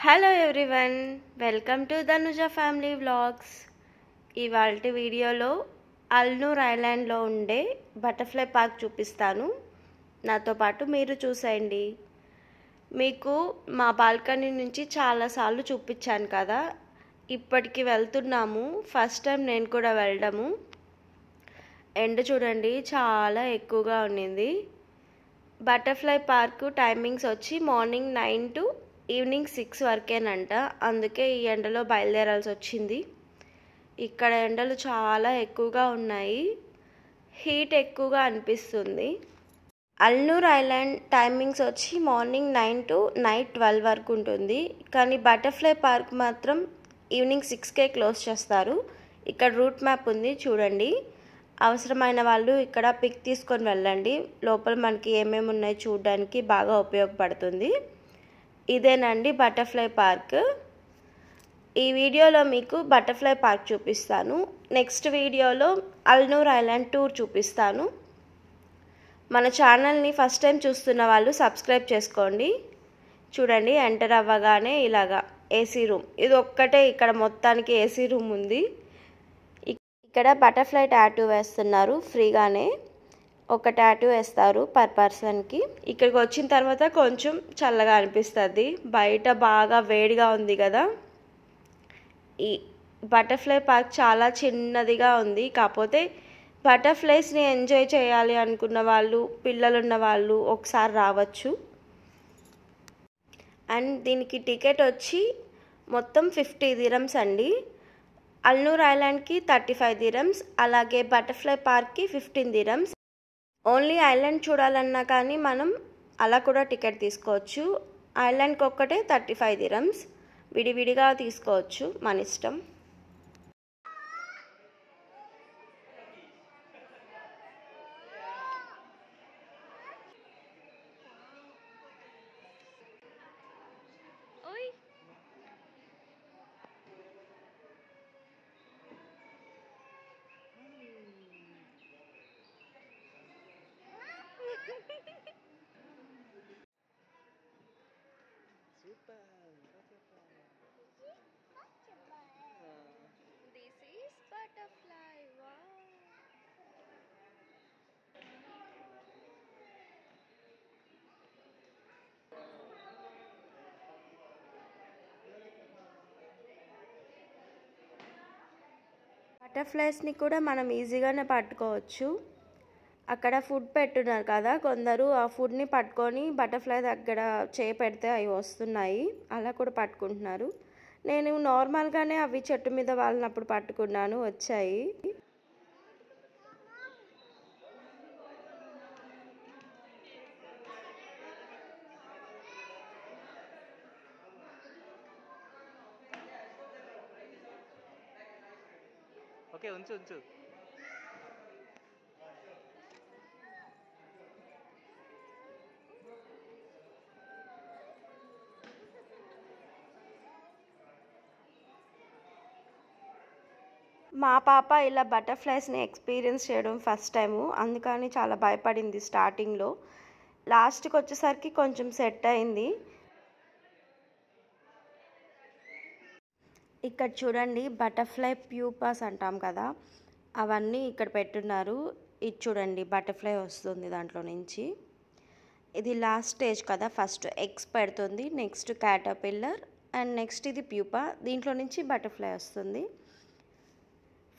Hello everyone, welcome to Dhanuja family vlogs. ఇవాల్టి వీడియోలో అల్నూర్ ఐలాండ్లో ఉండే బటర్ఫ్లై పార్క్ చూపిస్తాను. నాతో పాటు మీరు చూసేయండి. మీకు మా బాల్కనీ నుంచి చాలాసార్లు చూపించాను కదా, ఇప్పటికి వెళ్తున్నాము. ఫస్ట్ టైం నేను కూడా వెళ్ళడము. ఎండ చూడండి, చాలా ఎక్కువగా ఉండింది. బటర్ఫ్లై పార్క్ టైమింగ్స్ వచ్చి మార్నింగ్ 9 to ఈవినింగ్ 6 వరకేనంట. అందుకే ఈ ఎండలో బయలుదేరాల్సి వచ్చింది. ఇక్కడ ఎండలు చాలా ఎక్కువగా ఉన్నాయి, హీట్ ఎక్కువగా అనిపిస్తుంది. అల్నూర్ ఐలాండ్ టైమింగ్స్ వచ్చి మార్నింగ్ 9 to నైట్ 12 వరకు ఉంటుంది. కానీ బటర్ఫ్లై పార్క్ మాత్రం ఈవినింగ్ 6కే క్లోజ్ చేస్తారు. ఇక్కడ రూట్ మ్యాప్ ఉంది, చూడండి. అవసరమైన వాళ్ళు ఇక్కడ పిక్ తీసుకొని వెళ్ళండి. లోపల మనకి ఏమేమి ఉన్నాయి చూడడానికి బాగా ఉపయోగపడుతుంది. ఇదేనండి బటర్ఫ్లై పార్క్. ఈ వీడియోలో మీకు బటర్ఫ్లై పార్క్ చూపిస్తాను. నెక్స్ట్ వీడియోలో అల్నూర్ ఐలాండ్ టూర్ చూపిస్తాను. మన ఛానల్ని ఫస్ట్ టైం చూస్తున్న వాళ్ళు సబ్స్క్రైబ్ చేసుకోండి. చూడండి, ఎంటర్ అవ్వగానే ఇలాగా ఏసీ రూమ్, ఇది ఒక్కటే ఇక్కడ మొత్తానికి ఏసీ రూమ్ ఉంది. ఇక్కడ బటర్ఫ్లై టాటూ వేస్తున్నారు ఫ్రీగానే. ఒక టాటూ వేస్తారు పర్ పర్సన్కి. ఇక్కడికి వచ్చిన తర్వాత కొంచెం చల్లగా అనిపిస్తుంది. బయట బాగా వేడిగా ఉంది కదా. ఈ బటర్ఫ్లై పార్క్ చాలా చిన్నదిగా ఉంది. కాకపోతే బటర్ఫ్లైస్ని ఎంజాయ్ చేయాలి అనుకున్న వాళ్ళు, పిల్లలు ఉన్న వాళ్ళు ఒకసారి రావచ్చు. అండ్ దీనికి టికెట్ వచ్చి మొత్తం 50 dirhams అండి. అల్నూర్ ఐలాండ్కి 35 dirhams, అలాగే బటర్ఫ్లై పార్క్కి 15 dirhams. ఓన్లీ ఐలాండ్ చూడాలన్నా కానీ మనం అలా కూడా టికెట్ తీసుకోవచ్చు. ఐలాండ్కి ఒక్కటే 35 dirhams, విడివిడిగా తీసుకోవచ్చు, మన ఇష్టం. This is butterfly. Wow. బటర్ఫ్లైస్ని కూడా మనం ఈజీగానే పట్టుకోవచ్చు. అక్కడ ఫుడ్ పెట్టున్నారు కదా, కొందరు ఆ ఫుడ్ని పట్టుకొని బటర్ఫ్లై దగ్గర చేయి పెడితే అవి వస్తున్నాయి, అలా కూడా పట్టుకుంటున్నారు. నేను నార్మల్గానే అవి చెట్టు మీద వాలినప్పుడు పట్టుకున్నాను, వచ్చాయి. ఓకే, ఉంచు ఉంచు. మా పాప ఇలా బటర్ఫ్లైస్ని ఎక్స్పీరియన్స్ చేయడం ఫస్ట్ టైము, అందుకని చాలా భయపడింది స్టార్టింగ్లో. లాస్ట్కి వచ్చేసరికి కొంచెం సెట్ అయింది. ఇక్కడ చూడండి, బటర్ఫ్లై ప్యూపాస్ అంటాం కదా, అవన్నీ ఇక్కడ పెట్టున్నారు. ఇది చూడండి, బటర్ఫ్లై వస్తుంది దాంట్లో నుంచి. ఇది లాస్ట్ స్టేజ్ కదా, ఫస్ట్ ఎగ్స్ పెడుతుంది, నెక్స్ట్ క్యాటర్పిల్లర్, అండ్ నెక్స్ట్ ఇది ప్యూపా. దీంట్లో నుంచి బటర్ఫ్లై వస్తుంది.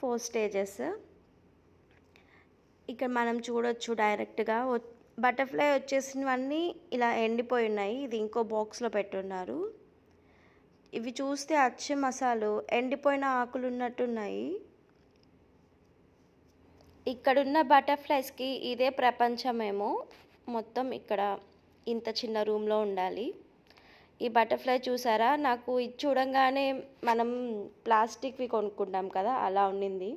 4 stages. ఇక్కడ మనం చూడొచ్చు డైరెక్ట్గా. బటర్ఫ్లై వచ్చేసినవన్నీ ఇలా ఎండిపోయి ఉన్నాయి. ఇది ఇంకో బాక్స్లో పెట్టున్నారు. ఇవి చూస్తే అచ్చం అసలు ఎండిపోయిన ఆకులు ఉన్నట్టున్నాయి. ఇక్కడున్న బటర్ఫ్లైస్కి ఇదే ప్రపంచమేమో. మొత్తం ఇక్కడ ఇంత చిన్న రూమ్లో ఉండాలి. ఈ బటర్ఫ్లై చూసారా, నాకు ఇది చూడంగానే మనం ప్లాస్టిక్వి కొనుక్కుంటాం కదా, అలా ఉండింది.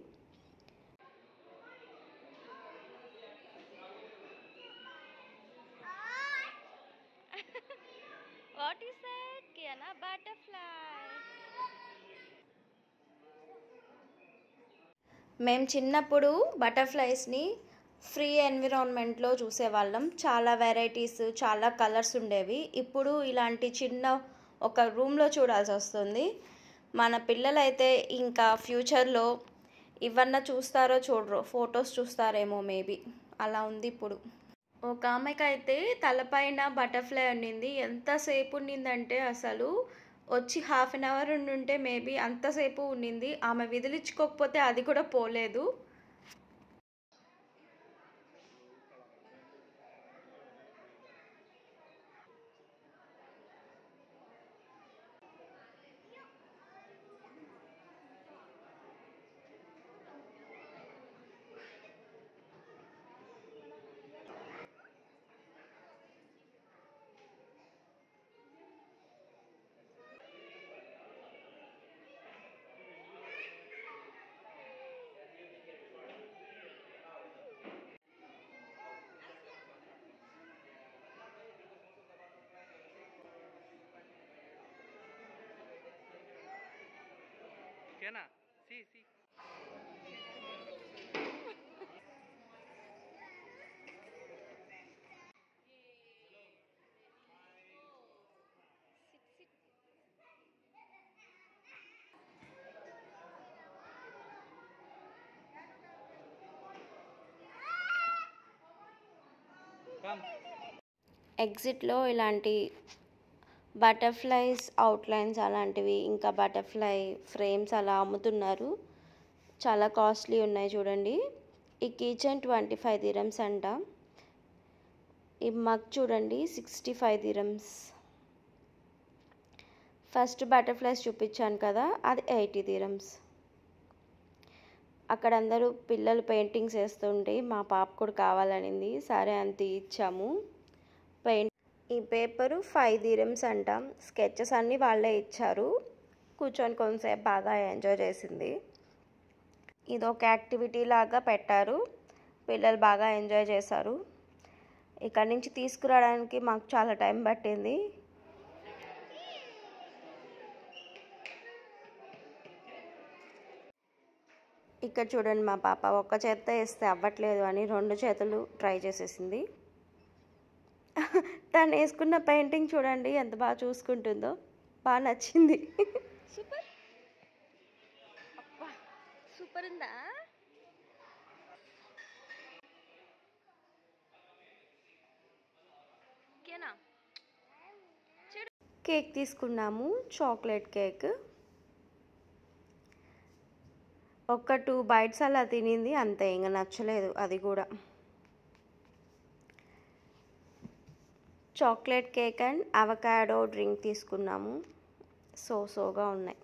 What is that Kiana? Butterfly. మేము చిన్నప్పుడు బటర్ఫ్లైస్ని ఫ్రీ ఎన్విరాన్మెంట్లో చూసేవాళ్ళం. చాలా వెరైటీస్, చాలా కలర్స్ ఉండేవి. ఇప్పుడు ఇలాంటి చిన్న ఒక రూమ్లో చూడాల్సి వస్తుంది. మన పిల్లలైతే ఇంకా ఫ్యూచర్లో ఇవన్నా చూస్తారో చూడరో, ఫొటోస్ చూస్తారేమో మేబీ, అలా ఉంది ఇప్పుడు. ఒక ఆమెకైతే తలపైన బటర్ఫ్లై ఉండింది. ఎంతసేపు ఉండిందంటే అసలు వచ్చి హాఫ్ అన్ అవర్ ఉండుంటే మేబీ అంతసేపు ఉండింది. ఆమె విదిలించుకోకపోతే అది కూడా పోలేదు. Kena, sí. Come. ఎగ్జిట్లో ఇలాంటి బటర్ఫ్లైస్ అవుట్లైన్స్ అలాంటివి, ఇంకా బటర్ఫ్లై ఫ్రేమ్స్ అలా అమ్ముతున్నారు. చాలా కాస్ట్లీ ఉన్నాయి చూడండి. ఈ కిచెన్ 25 dirhams అంట. ఈ మగ్ చూడండి 65 dirhams. ఫస్ట్ బటర్ఫ్లైస్ చూపించాను కదా, అది 80 dirhams. అక్కడ అందరూ పిల్లలు పెయింటింగ్స్ వేస్తుంటే మా పాప కూడా కావాలనింది, సరే అంత ఇచ్చాము. ఈ పేపరు 5 dirhams అంట. స్కెచెస్ అన్నీ వాళ్ళే ఇచ్చారు. కూర్చొని కొంతసేపు బాగా ఎంజాయ్ చేసింది. ఇది ఒక యాక్టివిటీ లాగా పెట్టారు, పిల్లలు బాగా ఎంజాయ్ చేశారు. ఇక్కడ నుంచి తీసుకురావడానికి మాకు చాలా టైం పట్టింది. ఇక్కడ చూడండి, మా పాప ఒక్క చేత్తో వేస్తే అవ్వట్లేదు అని 2 చేతులు ట్రై చేసేసింది. తను వేసుకున్న పెయింటింగ్ చూడండి ఎంత బాగా చూసుకుంటుందో, బాగా నచ్చింది. సూపర్, అబ్బా సూపర్ ఉందా? కేక్ తీసుకున్నాము, చాక్లెట్ కేక్. ఒక 2 bites అలా తినింది అంతే, ఇంకా నచ్చలేదు అది కూడా. Chocolate cake and avocado drink తీసుకున్నాము. సోగా ఉన్నాయి.